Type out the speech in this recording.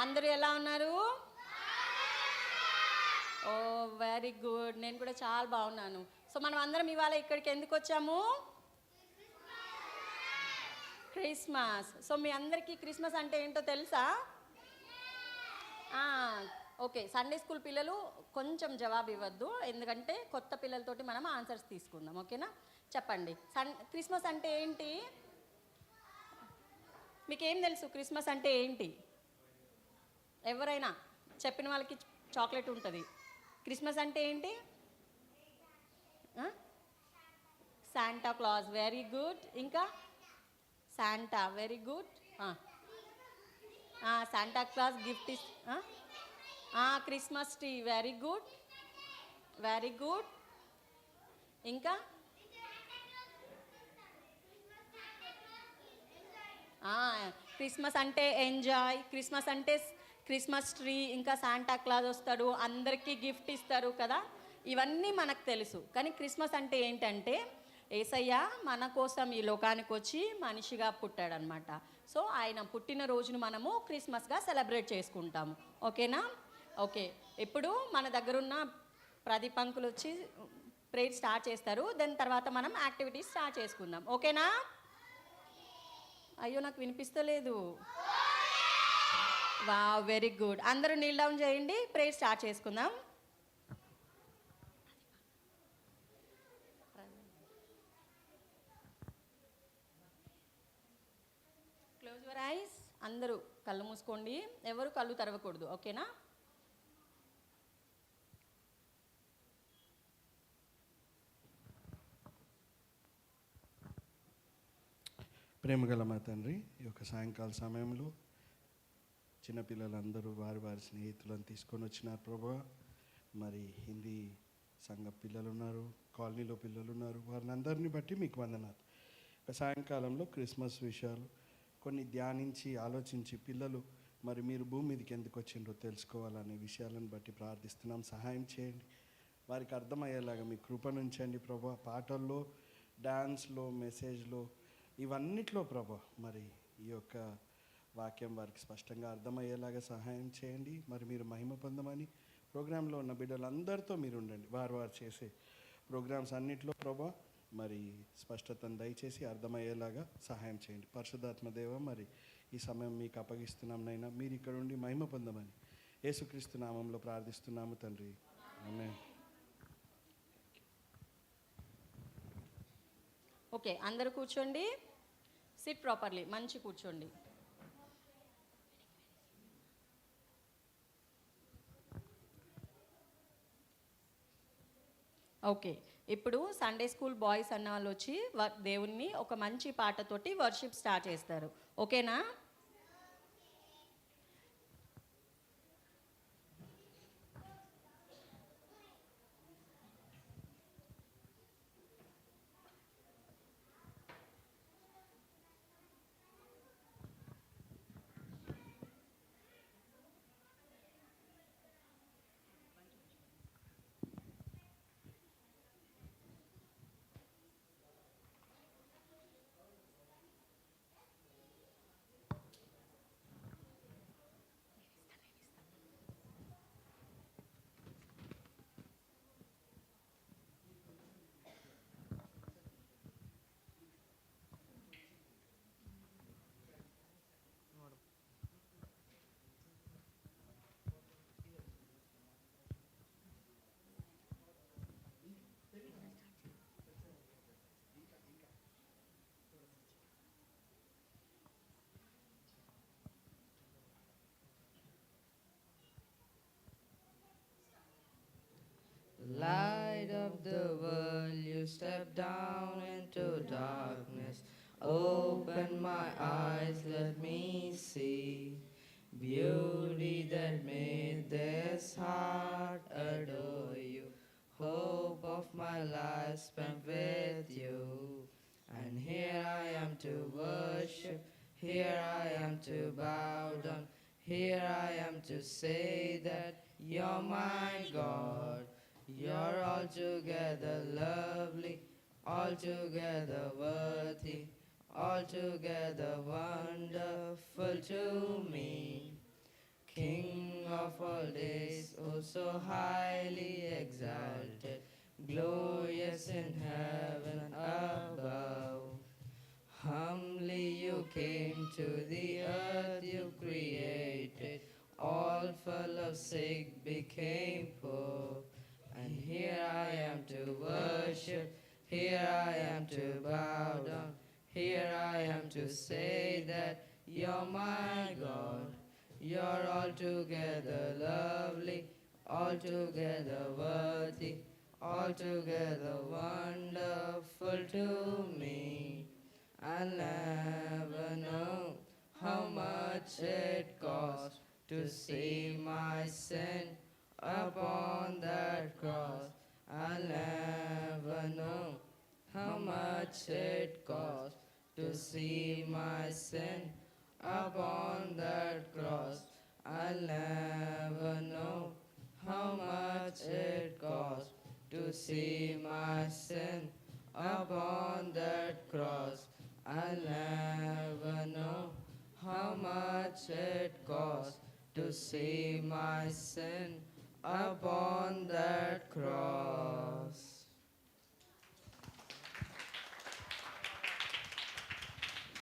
అందరూ ఎలా ఉన్నారు? ఓ వెరీ గుడ్. నేను కూడా చాలా బాగున్నాను. సో మనం అందరం ఇవాళ ఇక్కడికి ఎందుకు వచ్చాము? క్రిస్మస్. సో మీ అందరికీ క్రిస్మస్ అంటే ఏంటో తెలుసా? ఓకే, సండే స్కూల్ పిల్లలు కొంచెం జవాబు ఇవ్వద్దు, ఎందుకంటే కొత్త పిల్లలతోటి మనం ఆన్సర్స్ తీసుకుందాం. ఓకేనా? చెప్పండి, క్రిస్మస్ అంటే ఏంటి? మీకేం తెలుసు క్రిస్మస్ అంటే ఏంటి? ఎవరైనా చెప్పిన వాళ్ళకి చాక్లెట్ ఉంటుంది. క్రిస్మస్ అంటే ఏంటి? Santa Claus. Very good. ఇంకా Santa. Very good. Santa Claus gift ఇస్ Christmas tree. Very good, very good. ఇంకా క్రిస్మస్ అంటే ఎంజాయ్, క్రిస్మస్ అంటే క్రిస్మస్ ట్రీ, ఇంకా శాంటా క్లాజ్ వస్తాడు, అందరికీ గిఫ్ట్ ఇస్తారు కదా. ఇవన్నీ మనకు తెలుసు. కానీ క్రిస్మస్ అంటే ఏంటంటే యేసయ్య మన కోసం ఈ లోకానికి వచ్చి మనిషిగా పుట్టాడనమాట. సో ఆయన పుట్టినరోజును మనము క్రిస్మస్గా సెలబ్రేట్ చేసుకుంటాము. ఓకేనా? ఓకే, ఇప్పుడు మన దగ్గరున్న ప్రదీప్ అంకుల్ వచ్చి ప్రేయర్ స్టార్ట్ చేస్తారు. దాని తర్వాత మనం యాక్టివిటీస్ స్టార్ట్ చేసుకుందాం. ఓకేనా? అయ్యో నాకు వినిపిస్తలేదు. వా వెరీ గుడ్. అందరూ నీల్ డౌన్ చేయండి, ప్రేయర్ స్టార్ట్ చేసుకుందాం. Close your eyes. అందరూ కళ్ళు మూసుకోండి, ఎవరు కళ్ళు తెరవకూడదు. ఓకేనా? ప్రేమగల మా తండ్రి, ఈ యొక్క సాయంకాల సమయంలో చిన్నపిల్లలందరూ వారి వారి స్నేహితులను తీసుకొని వచ్చినారు ప్రభా. మరి హిందీ సంఘ పిల్లలు ఉన్నారు, కాలనీలో పిల్లలు ఉన్నారు, వారిని అందరినీ బట్టి మీకు వందనాలు. ఒక సాయంకాలంలో క్రిస్మస్ విషయాలు కొన్ని ధ్యానించి ఆలోచించి పిల్లలు మరి మీరు భూమి మీదకి ఎందుకు వచ్చిండ్రో తెలుసుకోవాలనే విషయాలను బట్టి ప్రార్థిస్తున్నాం. సహాయం చేయండి, వారికి అర్థమయ్యేలాగా మీ కృప నుంచండి ప్రభా. పాటల్లో, డ్యాన్స్లో, మెసేజ్లో, ఇవన్నిట్లో ప్రభా మరి ఈ యొక్క వాక్యం వారికి స్పష్టంగా అర్థమయ్యేలాగా సహాయం చేయండి. మరి మీరు మహిమ పొందమని ప్రోగ్రాంలో ఉన్న బిడ్డలందరితో మీరు ఉండండి. వారు చేసే ప్రోగ్రామ్స్ అన్నింటిలో ప్రభా మరి స్పష్టతను దయచేసి అర్థమయ్యేలాగా సహాయం చేయండి. పరిశుద్ధాత్మ దేవ, మరి ఈ సమయం మీకు అప్పగిస్తున్నాం నైనా, మీరు ఇక్కడ ఉండి మహిమ పొందమని యేసుక్రీస్తు నామంలో ప్రార్థిస్తున్నాము తండ్రి. ఆమేన్. ఓకే, అందరూ కూర్చోండి. సిట్ ప్రాపర్లీ, మంచి కూర్చోండి. ఓకే, ఇప్పుడు సండే స్కూల్ బాయ్స్ అన్న వాళ్ళు వచ్చి దేవుణ్ణి ఒక మంచి పాటతోటి వర్షిప్ స్టార్ట్ చేస్తారు. ఓకేనా? Light of the world, you step down into darkness. Open my eyes, let me see beauty that made this heart adore you. Hope of my life spent with you. And here I am to worship, here I am to bow down, here I am to say that you're my God. You're altogether lovely, altogether worthy, altogether wonderful to me. of all days, oh so highly exalted, glorious in heaven above. Humbly you came to the earth you created, all for love's sake became poor. And here I am to worship, here I am to bow down, here I am to say that you're my God. You're altogether lovely, altogether worthy, altogether wonderful to me. I'll never know how much it cost to see my sin upon that cross. I'll never know how much it cost to see my sin upon that cross. I'll never know how much it cost to see my sin upon that cross. I'll never know how much it cost to see my sin upon that